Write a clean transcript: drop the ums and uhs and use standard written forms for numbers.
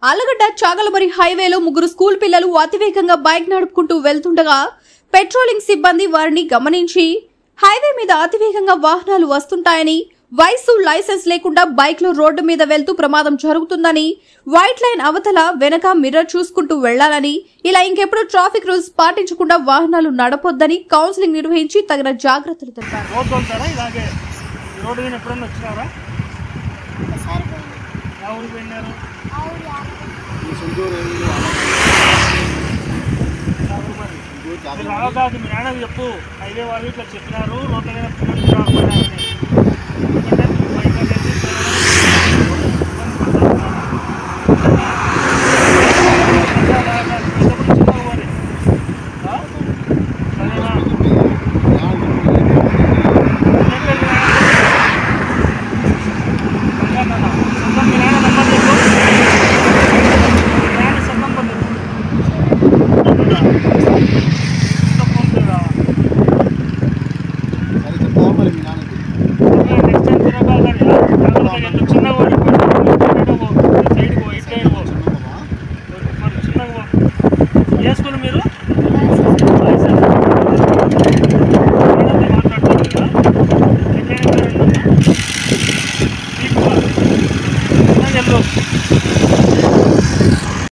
ఆళ్లగడ్డ చాగలమరి హైవేలో ముగ్గురు స్కూల్ పిల్లలు అతివేగంగా బైక్ నడుపుకుంటూ వెళ్తుండగా పెట్రోలింగ్ సిబ్బంది వారిని గమనించి హైవే మీద అతివేగంగా వాహనాలు వస్తుంటాయని, వయసు లైసెన్స్ లేకుండా బైక్ లో రోడ్డు మీద వెళ్తూ ప్రమాదం జరుగుతుందని, వైట్ లైన్ అవతల వెనక మిర్రర్ చూసుకుంటూ వెళ్లాలని, ఇలా ఇంకెప్పుడు ట్రాఫిక్ రూల్స్ పాటించకుండా వాహనాలు నడపొద్దని కౌన్సిలింగ్ నిర్వహించి తగిన జాగ్రత్తలు తెలిపారు. చెప్పు హైవే వాళ్ళు ఇట్లా చెప్పినారు రోడ్ల మీద